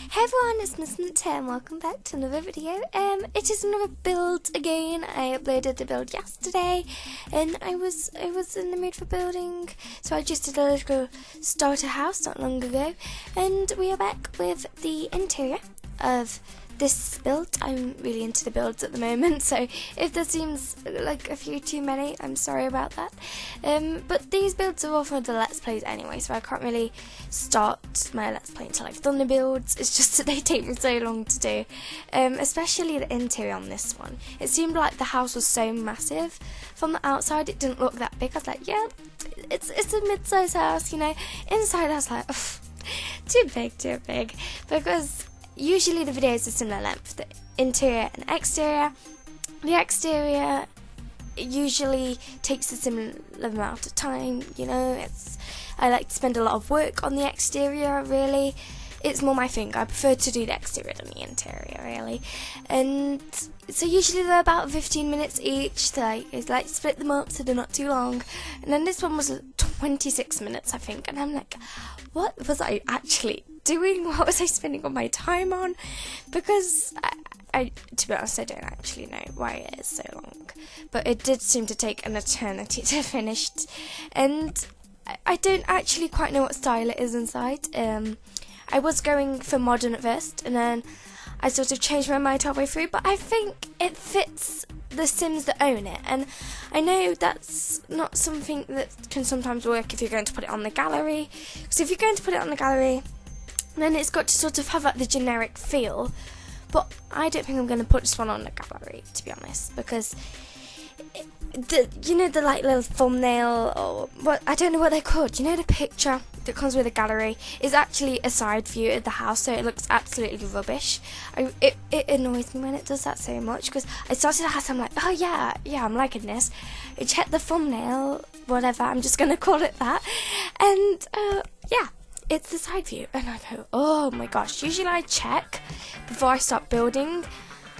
Hey everyone, it's MissMintYT and welcome back to another video. It is another build again. I uploaded the build yesterday and I was in the mood for building, so I just did a little starter house not long ago, and we are back with the interior of this build. I'm really into the builds at the moment, so if there seems like a few too many, I'm sorry about that. But these builds are all for the Let's Plays anyway, so I can't really start my Let's Play until I've done the builds. It's just that they take me so long to do, especially the interior on this one. It seemed like the house was so massive. From the outside, it didn't look that big. I was like, yeah, it's a mid-sized house, you know. Inside, I was like, too big, because usually the videos are similar length, the interior and exterior. The exterior usually takes a similar amount of time, you know. I like to spend a lot of work on the exterior, really. It's more my thing. I prefer to do the exterior than the interior, really. And so usually they're about 15 minutes each. So I like to split them up so they're not too long. And then this one was 26 minutes, I think. And I'm like, what was I actually doing? What was I spending all my time on? Because I to be honest, I don't actually know why it is so long, but it did seem to take an eternity to finish, and I don't actually quite know what style it is inside. I was going for modern at first, and then I sort of changed my mind halfway through, but I think it fits the Sims that own it, and I know that's not something that can sometimes work if you're going to put it on the gallery, because if you're going to put it on the gallery, then it's got to sort of have like the generic feel. But I don't think I'm going to put this one on the gallery, to be honest, because the like little thumbnail, or what, I don't know what they're called, you know, the picture that comes with the gallery is actually a side view of the house, so it looks absolutely rubbish. It annoys me when it does that so much, because I started the house, I'm like, oh yeah, I'm liking this. I checked the thumbnail, whatever, I'm just going to call it that, and yeah. It's the side view, and I go, oh my gosh, usually I check before I start building,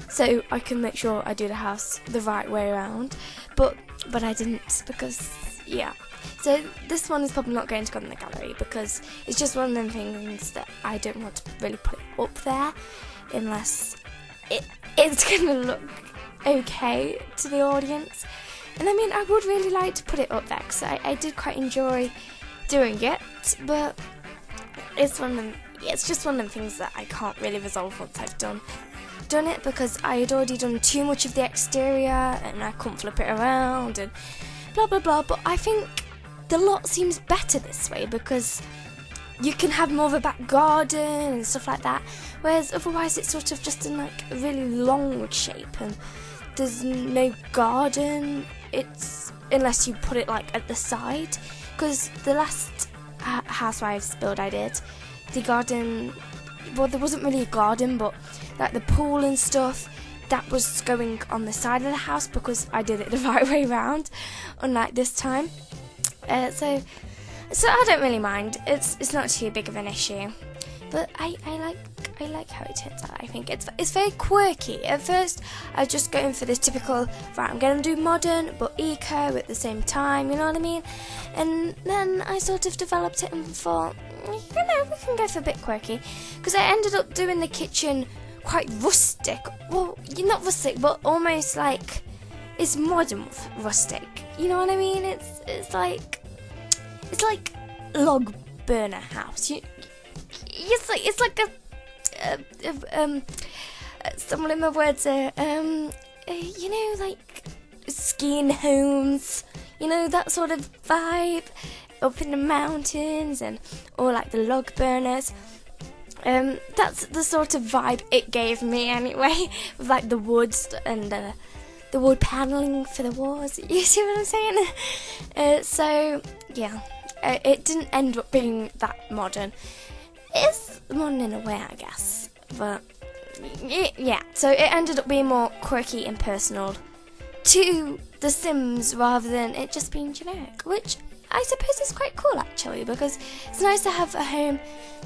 so I can make sure I do the house the right way around, but I didn't, because, yeah. So this one is probably not going to go in the gallery, because it's just one of them things that I don't want to really put it up there, unless it's going to look okay to the audience. And I mean, I would really like to put it up there, because I did quite enjoy doing it, but it's just one of them things that I can't really resolve once I've done it, because I had already done too much of the exterior and I couldn't flip it around and blah blah blah. But I think the lot seems better this way, because you can have more of a back garden and stuff like that, whereas otherwise it's sort of just in like a really long shape and there's no garden. It's unless you put it like at the side, because the last Housewives build I did, the garden, well, there wasn't really a garden, but like the pool and stuff, that was going on the side of the house, because I did it the right way around, unlike this time. So I don't really mind. It's not too big of an issue, but I like how it turns out. I think it's very quirky. At first, I was just going for this typical, right, I'm going to do modern but eco at the same time, you know what I mean? And then I sort of developed it and thought, you know, we can go for a bit quirky, because I ended up doing the kitchen quite rustic. Well, you're not rustic, but almost like it's modern rustic. You know what I mean? It's like log burner house. It's like someone in my words are, you know, like skiing homes, you know, that sort of vibe, up in the mountains, and or like the log burners. That's the sort of vibe it gave me anyway, with like the woods and the wood paneling for the walls. You see what I'm saying? So yeah, it didn't end up being that modern. It's modern in a way, I guess, but yeah, so it ended up being more quirky and personal to The Sims rather than it just being generic, which I suppose is quite cool actually, because it's nice to have a home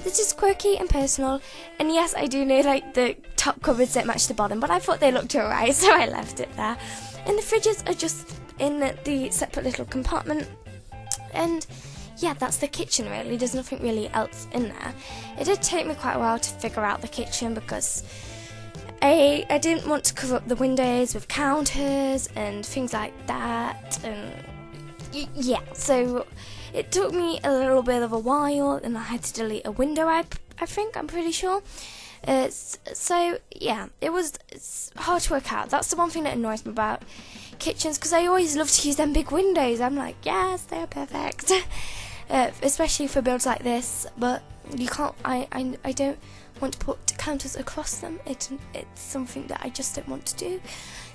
that is quirky and personal. And yes, I do know like the top cupboards don't match the bottom, but I thought they looked alright, so I left it there. And the fridges are just in the separate little compartment, and yeah, that's the kitchen really. There's nothing really else in there. It did take me quite a while to figure out the kitchen because I didn't want to cover up the windows with counters and things like that, and yeah, so it took me a little bit of a while, and I had to delete a window, I'm pretty sure. So yeah, it's hard to work out. That's the one thing that annoys me about kitchens, because I always love to use them big windows. I'm like, yes, they're perfect. Especially for builds like this, but you can't, I don't want to put counters across them. It's something that I just don't want to do,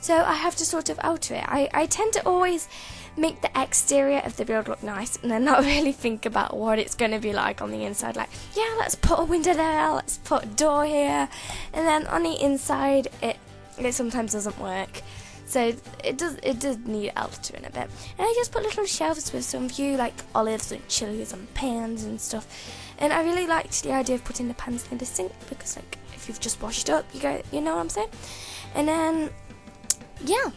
so I have to sort of alter it. I tend to always make the exterior of the build look nice and then not really think about what it's going to be like on the inside. Like, yeah, let's put a window there, let's put a door here, and then on the inside it sometimes doesn't work. So it does need altering a bit. And I just put little shelves with some view, like olives and chilies and pans and stuff. And I really liked the idea of putting the pans in the sink, because like if you've just washed up, you know what I'm saying? And then yeah,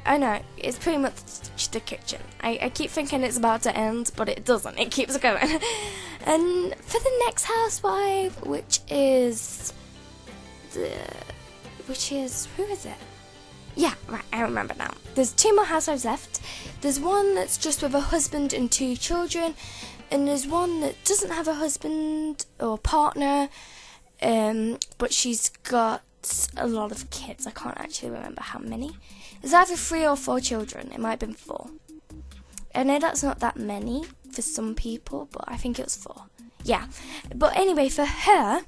I know, it's pretty much the kitchen. I keep thinking it's about to end, but it doesn't. It keeps going. And for the next housewife, which is who is it? Yeah, right, I remember now. There's 2 more housewives left. There's one that's just with a husband and 2 children, and there's one that doesn't have a husband or partner, but she's got a lot of kids. I can't actually remember how many. There's either 3 or 4 children. It might have been 4. I know that's not that many for some people, but I think it was 4. Yeah, but anyway, for her,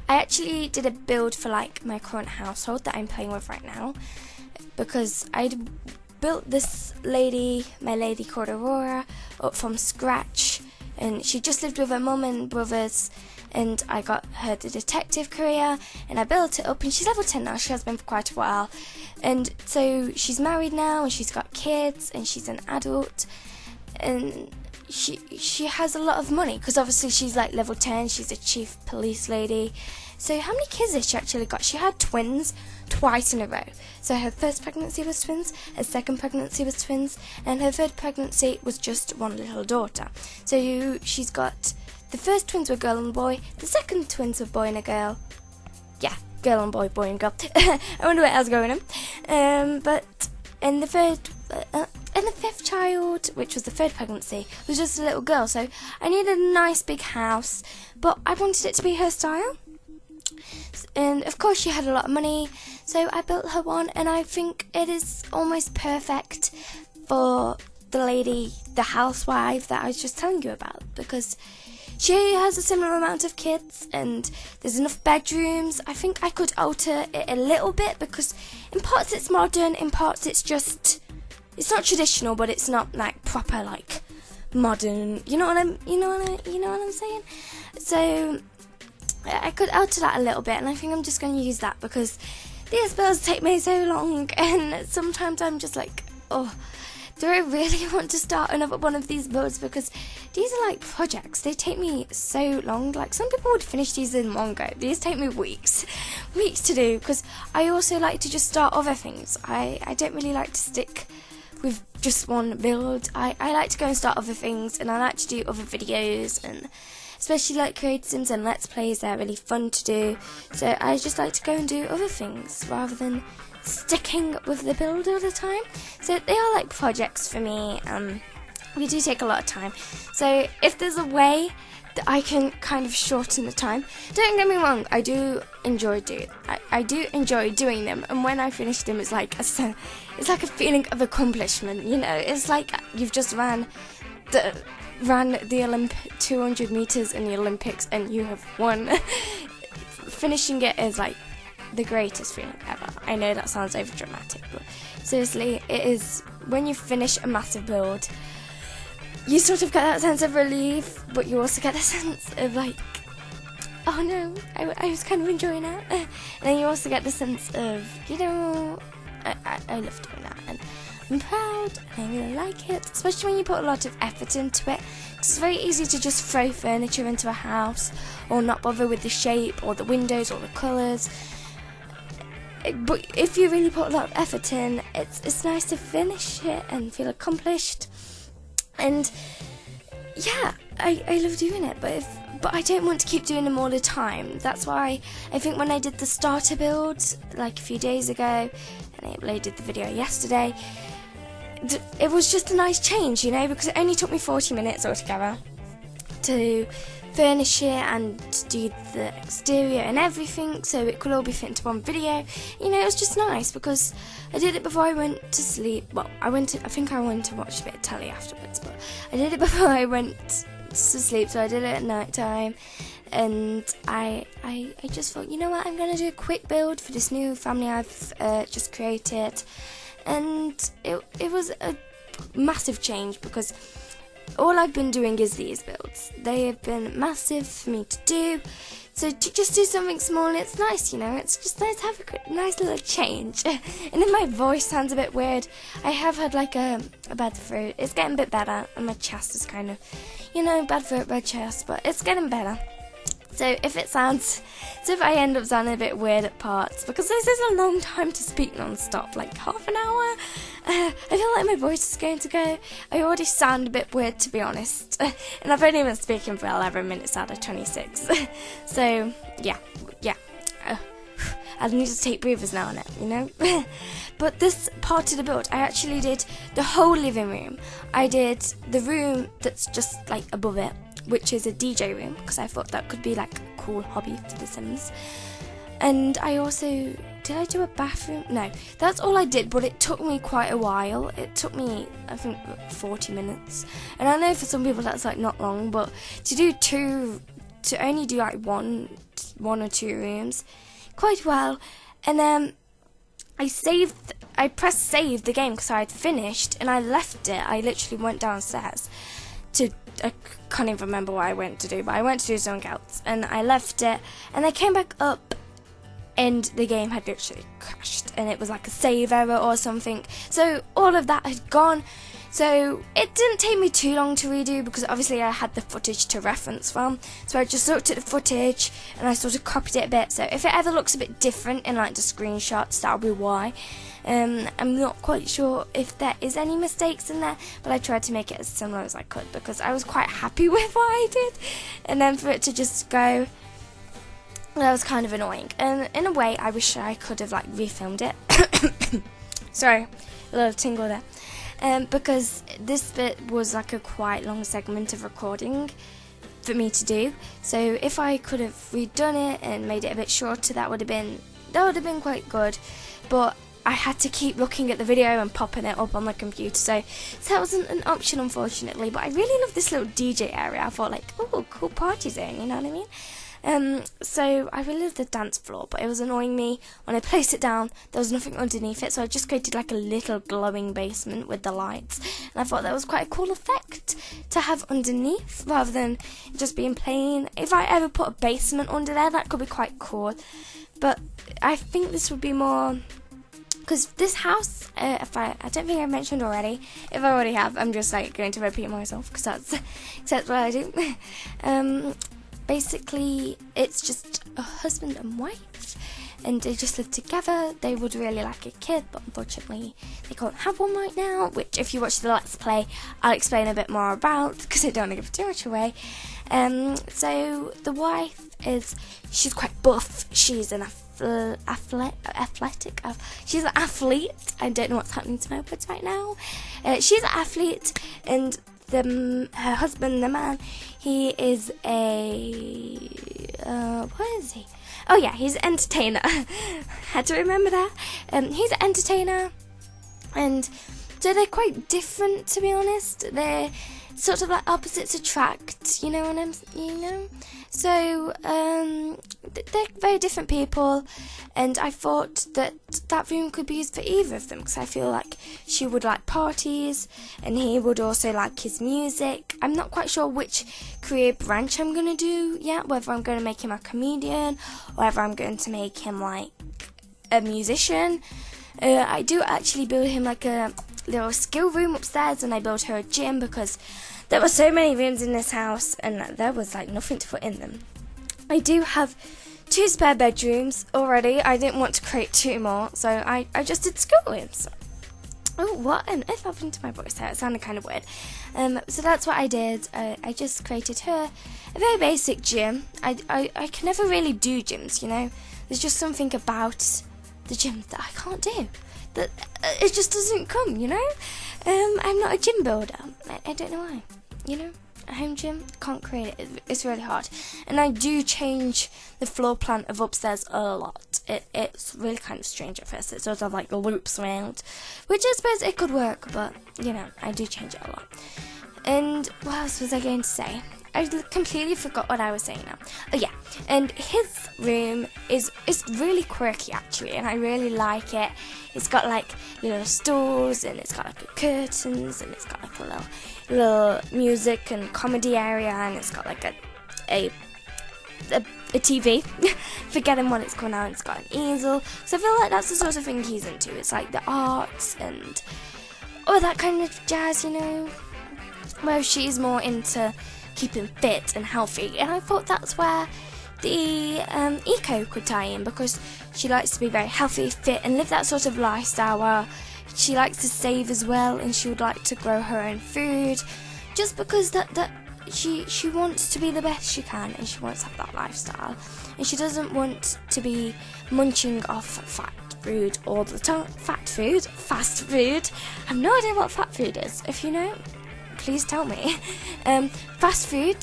I actually did a build for like my current household that I'm playing with right now, because I'd built this lady, my lady called Aurora, up from scratch, and she just lived with her mum and brothers, and I got her the detective career, and I built it up, and she's level 10 now. She has been for quite a while, and so she's married now, and she's got kids, and she's an adult, and she has a lot of money, because obviously she's like level 10, she's a chief police lady. So how many kids has she actually got? She had twins twice in a row. So her first pregnancy was twins, her second pregnancy was twins, and her third pregnancy was just one little daughter. So she's got, the first twins were girl and boy, the second twins were boy and a girl. Yeah, girl and boy, boy and girl. I wonder where I was going on. But in the third, and the 5th child, which was the 3rd pregnancy, was just a little girl. So I needed a nice big house, but I wanted it to be her style. And of course she had a lot of money, so I built her one, and I think it is almost perfect for the lady, the housewife that I was just telling you about, because she has a similar amount of kids and there's enough bedrooms. I think I could alter it a little bit, because in parts it's modern, in parts it's just, it's not traditional, but it's not like proper like modern. You know what I'm saying? So I could alter that a little bit, and I think I'm just going to use that, because these builds take me so long, and sometimes I'm just like, oh, do I really want to start another one of these builds? Because these are like projects. They take me so long. Like, some people would finish these in one go. These take me weeks to do, because I also like to just start other things. I don't really like to stick with just one build. I like to go and start other things, and I like to do other videos, and especially like creative sims and let's plays. They're really fun to do, so I just like to go and do other things rather than sticking with the build all the time. So they are like projects for me. We do take a lot of time, so if there's a way that I can kind of shorten the time, don't get me wrong, I do enjoy doing them, and when I finish them, it's like a feeling of accomplishment, you know. It's like you've just ran the 200 meters in the Olympics and you have won. Finishing it is like the greatest feeling ever. I know that sounds over dramatic, but seriously, it is. When you finish a massive build, you sort of get that sense of relief, but you also get the sense of like, oh no, I was kind of enjoying it. And then you also get the sense of, you know, I love doing that, and I'm proud, and I really like it, especially when you put a lot of effort into it. It's very easy to just throw furniture into a house, or not bother with the shape, or the windows, or the colours. But if you really put a lot of effort in, it's nice to finish it and feel accomplished. And yeah, I love doing it, but I don't want to keep doing them all the time. That's why I think when I did the starter build like a few days ago, and I uploaded the video yesterday, it was just a nice change, you know, because it only took me 40 minutes altogether to furnish it and do the exterior and everything, so it could all be fit into one video. You know, it was just nice because I did it before I went to sleep. Well, I think I went to watch a bit of telly afterwards, but I did it before I went to sleep, so I did it at night time. And I just thought, you know what, I'm gonna do a quick build for this new family I've just created. And it was a massive change because all I've been doing is these builds. They have been massive for me to do. So to just do something small, it's nice, you know. It's just nice to have a nice little change. And then my voice sounds a bit weird. I have had like a bad throat. It's getting a bit better, and my chest is kind of, you know, bad throat, bad chest, but it's getting better. So if I end up sounding a bit weird at parts, because this is a long time to speak non-stop, like half an hour, I feel like my voice is going to go. I already sound a bit weird, to be honest, and I've only been speaking for 11 minutes out of 26, so yeah, I need to take breathers now and then, you know. But this part of the build, I actually did the whole living room. I did the room that's just like above it, which is a DJ room, because I thought that could be like a cool hobby for The Sims. And I also, did I do a bathroom? No, that's all I did, but it took me quite a while. It took me, I think, 40 minutes. And I know for some people that's like not long, but to only do like one or two rooms, quite well. And then I pressed save the game because I had finished, and I left it. I literally went downstairs I can't even remember what I went to do, but I went to do something else, and I left it, and I came back up, and the game had literally crashed, and it was like a save error or something, so all of that had gone. So it didn't take me too long to redo, because obviously I had the footage to reference from, so I just looked at the footage, and I sort of copied it a bit, so if it ever looks a bit different in like the screenshots, that'll be why. I'm not quite sure if there is any mistakes in there, but I tried to make it as similar as I could, because I was quite happy with what I did, and then for it to just go, that was kind of annoying, and in a way I wish I could have like refilmed it. Sorry, a little tingle there. Because this bit was like a quite long segment of recording for me to do, so if I could have redone it and made it a bit shorter, that would have been quite good, but I had to keep looking at the video and popping it up on the computer, so that wasn't an option, unfortunately. But I really love this little DJ area. I thought like, oh, cool party zone, you know what I mean? So I really love the dance floor, but it was annoying me when I placed it down. There was nothing underneath it, so I just created like a little glowing basement with the lights, and I thought that was quite a cool effect to have underneath rather than just being plain. If I ever put a basement under there, that could be quite cool, but I think this would be more, because this house, I don't think I've mentioned already. If I already have, I'm just like going to repeat myself, because that's what I do. Basically, it's just a husband and wife, and they just live together. They would really like a kid, but unfortunately they can't have one right now, which if you watch the Let's Play, I'll explain a bit more about, because I don't want to give too much away. So the wife she's quite buff. She's an she's an athlete. I don't know what's happening to my words right now. She's an athlete, and her husband, the man, he is what is he? Oh yeah, he's an entertainer. Had to remember that. He's an entertainer, and so they're quite different, to be honest. They're sort of like opposites attract, you know. So they're very different people, and I thought that room could be used for either of them, because I feel like she would like parties and he would also like his music. I'm not quite sure which career branch I'm going to do yet, whether I'm going to make him a comedian or whether I'm going to make him like a musician. I do actually build him like a little skill room upstairs, and I built her a gym, because there were so many rooms in this house and there was like nothing to put in them. I do have 2 spare bedrooms already. I didn't want to create 2 more, so I just did skill rooms. Oh, what on earth happened to my voice there? It sounded kind of weird. So that's what I did. I just created her a very basic gym. I can never really do gyms, you know. There's just something about the gym that I can't do. That it just doesn't come, you know. I'm not a gym builder. I don't know why, you know. A home gym, can't create it. It's really hard. And I do change the floor plan of upstairs a lot. It's really kind of strange at first. It sort of like loops around, which I suppose it could work, but you know, I do change it a lot. And what else was I going to say? I completely forgot what I was saying now. Oh yeah, and his room is really quirky actually, and I really like it. It's got like little stools, and it's got like curtains, and it's got like a little music and comedy area, and it's got like a TV, forgetting when it's coming out, and it's got an easel. So I feel like that's the sort of thing he's into. It's like the arts and all that kind of jazz, you know. Whereas she's more into keeping fit and healthy, and I thought that's where the eco could tie in, because she likes to be very healthy, fit, and live that sort of lifestyle where she likes to save as well, and she would like to grow her own food, just because that she wants to be the best she can, and she wants to have that lifestyle, and she doesn't want to be munching off fat food all the time. Fast food. I have no idea what fat food is. If you know, please tell me. Fast food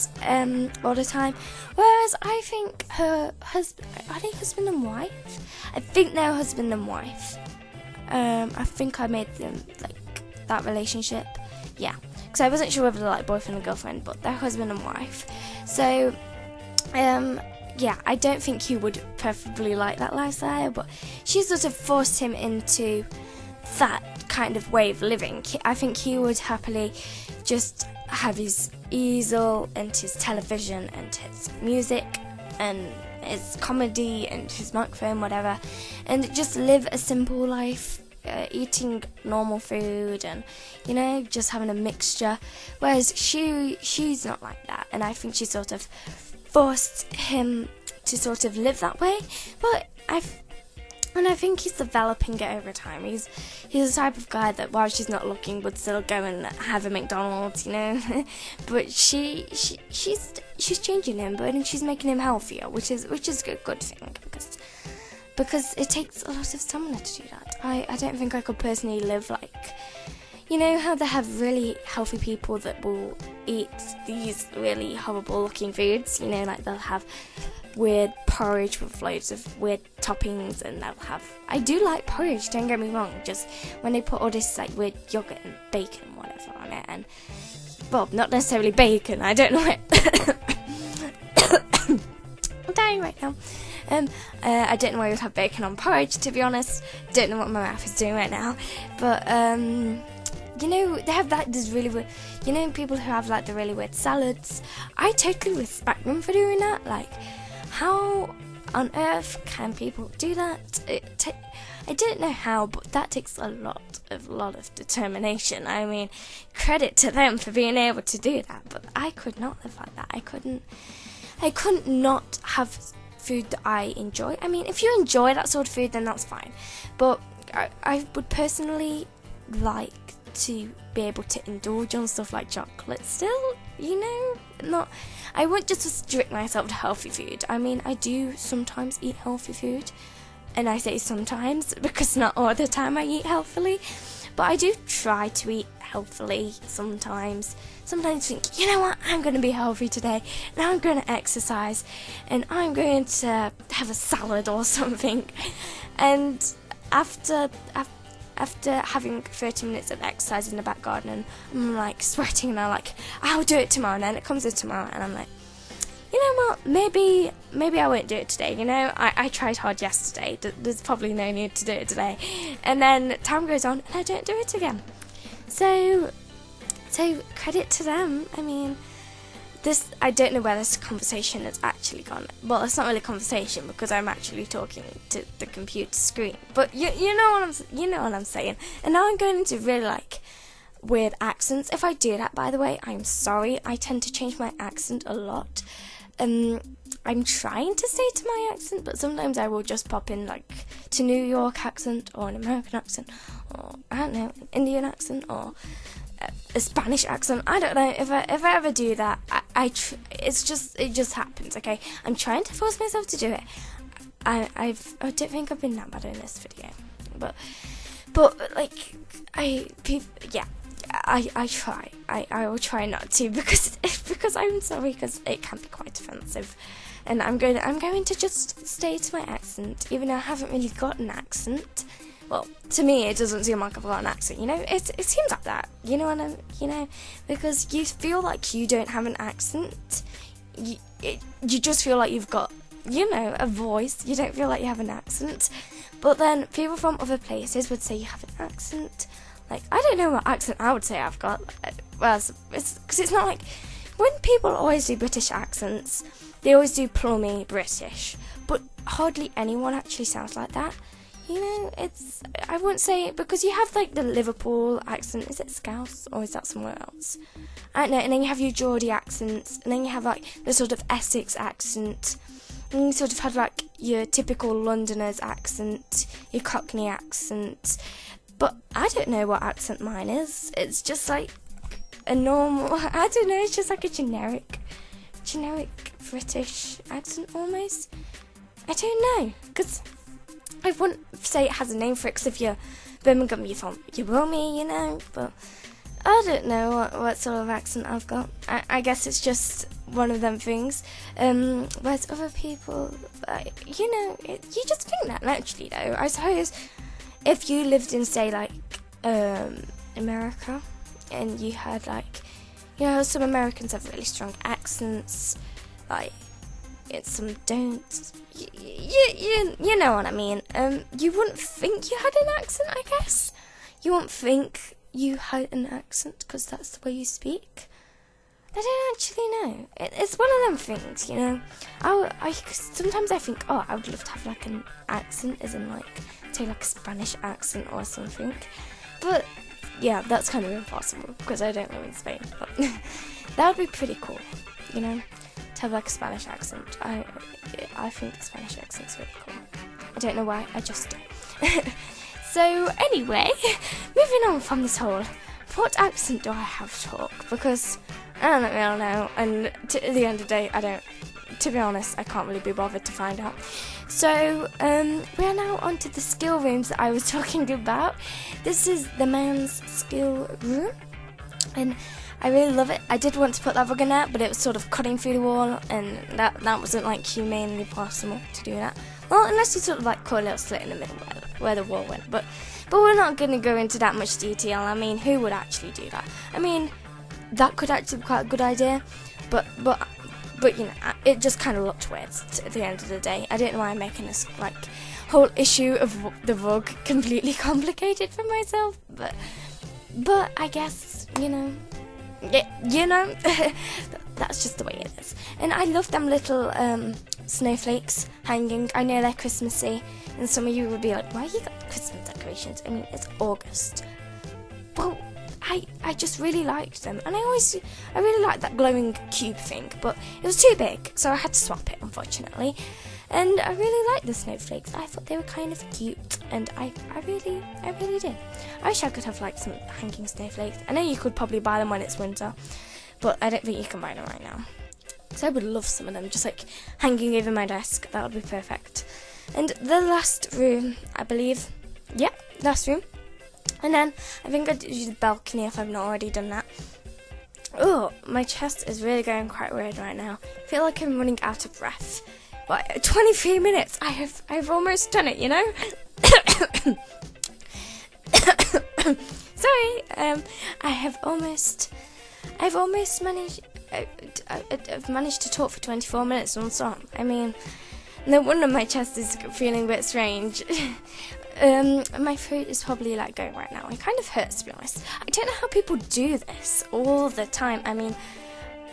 all the time. Whereas I think her husband, are they husband and wife? I think they're husband and wife. I think I made them like that relationship. Yeah, because I wasn't sure whether they're like boyfriend and girlfriend, but they're husband and wife. So, yeah, I don't think he would preferably like that lifestyle, but she sort of forced him into that kind of way of living. I think he would happily just have his easel and his television and his music and his comedy and his microphone, whatever, and just live a simple life, eating normal food and, you know, just having a mixture. Whereas she's not like that, and I think she sort of forced him to sort of live that way. But I think he's developing it over time. He's the type of guy that while she's not looking would still go and have a McDonald's, you know. But she's changing him, but she's making him healthier, which is a good thing, because it takes a lot of stamina to do that. I don't think I could personally live like, you know how they have really healthy people that will eat these really horrible looking foods, you know, like they'll have weird porridge with loads of weird toppings, and they'll have, I do like porridge, don't get me wrong, just when they put all this like weird yogurt and bacon and whatever on it, and well, not necessarily bacon, I don't know it. I'm dying right now. I don't know why you would have bacon on porridge, to be honest. Don't know what my mouth is doing right now, but you know, they have like this really weird, you know, people who have like the really weird salads. I totally respect them for doing that. Like, how on earth can people do that? I don't know how, but that takes a lot of determination. I mean, credit to them for being able to do that, but I could not live like that. I couldn't not have food that I enjoy. I mean, if you enjoy that sort of food, then that's fine, but I would personally like to be able to indulge on stuff like chocolate still, you know. I won't just restrict myself to healthy food. I mean, I do sometimes eat healthy food, and I say sometimes because not all the time I eat healthily, but I do try to eat healthily sometimes think, you know what, I'm going to be healthy today, and I'm going to exercise, and I'm going to have a salad or something. And after having 30 minutes of exercise in the back garden, and I'm like sweating, and I'm like, I'll do it tomorrow, and then it comes to tomorrow, and I'm like, you know what, maybe I won't do it today, you know, I tried hard yesterday, there's probably no need to do it today, and then time goes on, and I don't do it again. So credit to them. I mean, I don't know where this conversation has actually gone. Well, it's not really a conversation because I'm actually talking to the computer screen. But you know what I'm saying. And now I'm going into really like weird accents. If I do that, by the way, I'm sorry. I tend to change my accent a lot. I'm trying to stay to my accent, but sometimes I will just pop in like to New York accent or an American accent or I don't know, an Indian accent or a Spanish accent. I don't know if I ever do that. It just happens. Okay, I'm trying to force myself to do it. I don't think I've been that bad in this video, but like I try. I will try not to because I'm sorry, because it can be quite offensive, and I'm going to just stay to my accent, even though I haven't really got an accent. Well, to me, it doesn't seem like I've got an accent. You know, it seems like that. You know what I mean? You know, because you feel like you don't have an accent. You just feel like you've got, you know, a voice. You don't feel like you have an accent. But then people from other places would say you have an accent. Like, I don't know what accent I would say I've got. Well, it's because it's not like, when people always do British accents, they always do plummy British. But hardly anyone actually sounds like that. You know, I wouldn't say, because you have like the Liverpool accent. Is it Scouse or is that somewhere else? I don't know. And then you have your Geordie accents, and then you have like the sort of Essex accent, and you sort of have like your typical Londoner's accent, your Cockney accent. But I don't know what accent mine is. It's just like a normal, I don't know, it's just like a generic British accent almost. I don't know, because I wouldn't say it has a name for it, because if you're Birmingham, you will me, you know, but I don't know what sort of accent I've got. I guess it's just one of them things. Whereas other people, you know, you just think that naturally, though. I suppose if you lived in, say, like, America, and you had, like, you know, some Americans have really strong accents, like, some don't. You know what I mean. You wouldn't think you had an accent, I guess. You wouldn't think you had an accent because that's the way you speak. I don't actually know. It's one of them things, you know. Sometimes I think, oh, I would love to have like an accent, as in like, say like a Spanish accent or something. But yeah, that's kind of impossible because I don't live in Spain. But that would be pretty cool, you know, to have like a Spanish accent. I think the Spanish accent's really cool. I don't know why, I just do. So anyway, moving on from this whole, what accent do I have to talk? Because I don't really know, and at the end of the day, to be honest, I can't really be bothered to find out. So, we are now onto the skill rooms that I was talking about. This is the man's skill room, and I really love it. I did want to put that rug in there, but it was sort of cutting through the wall, and that wasn't like humanely possible to do that. Well, unless you sort of like cut a little slit in the middle where the wall went, but we're not going to go into that much detail. I mean, who would actually do that? I mean, that could actually be quite a good idea, but you know, it just kind of looked weird at the end of the day. I don't know why I'm making this like whole issue of the rug completely complicated for myself, but I guess, you know, that's just the way it is. And I love them little snowflakes hanging. I know they're Christmassy, and some of you would be like, why you got Christmas decorations? I mean, it's August. Well, I just really liked them, and I really liked that glowing cube thing, but it was too big, so I had to swap it, unfortunately. And I really liked the snowflakes. I thought they were kind of cute, and I really did. I wish I could have like some hanging snowflakes. I know you could probably buy them when it's winter, but I don't think you can buy them right now. So I would love some of them, just like hanging over my desk. That would be perfect. And the last room, I believe, last room. And then I think I'd use the balcony if I've not already done that. Oh, my chest is really going quite weird right now. I feel like I'm running out of breath. But 23 minutes, I've almost done it, you know? Sorry, I've managed to talk for 24 minutes non-stop. I mean, no wonder my chest is feeling a bit strange. My throat is probably like going right now. It kind of hurts, to be honest. I don't know how people do this all the time. I mean,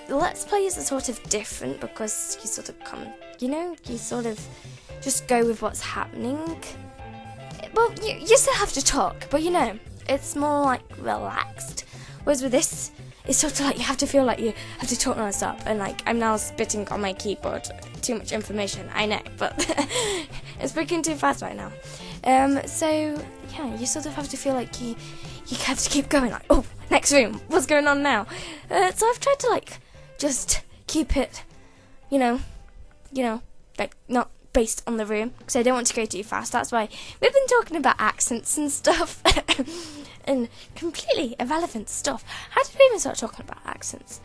Let's Plays are sort of different because you sort of you sort of just go with what's happening. Well, you still have to talk, but you know, it's more like relaxed. Whereas with this, it's sort of like you have to feel like you have to talk non-stop, and like I'm now spitting on my keyboard. Too much information, I know, but it's speaking too fast right now. So yeah, you sort of have to feel like you have to keep going, like, oh, next room, what's going on now? So I've tried to like just keep it, you know, like not based on the room, because I don't want to go too fast. That's why we've been talking about accents and stuff and completely irrelevant stuff. How did we even start talking about accents?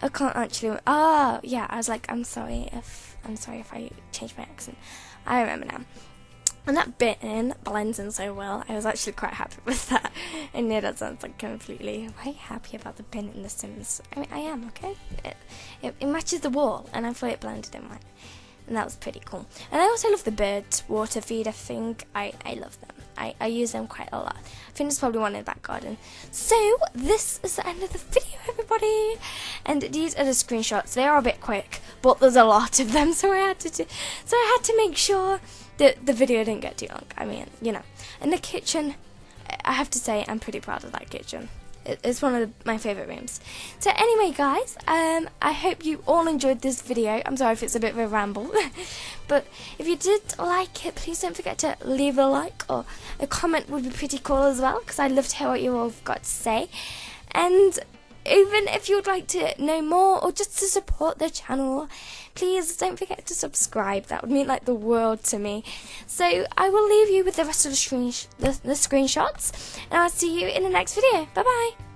I can't actually. Oh yeah, I was like, I'm sorry if I changed my accent. I remember now. And that bit in blends in so well. I was actually quite happy with that. I know that sounds like completely. Am I happy about the bin in The Sims? I mean, I am, okay? It matches the wall, and I thought it blended in mine. And that was pretty cool. And I also love the birds water feeder thing. I love them. I use them quite a lot. I think there's probably one in the back garden. So this is the end of the video, everybody. And these are the screenshots. They are a bit quick, but there's a lot of them, so I had to make sure that the video didn't get too long. I mean, you know. And the kitchen, I have to say, I'm pretty proud of that kitchen. It's one of my favourite rooms. So anyway, guys, I hope you all enjoyed this video. I'm sorry if it's a bit of a ramble. But if you did like it, please don't forget to leave a like, or a comment would be pretty cool as well, because I'd love to hear what you all have got to say. And even if you would like to know more, or just to support the channel, please don't forget to subscribe. That would mean like the world to me. So I will leave you with the rest of the screenshots, and I'll see you in the next video. Bye bye.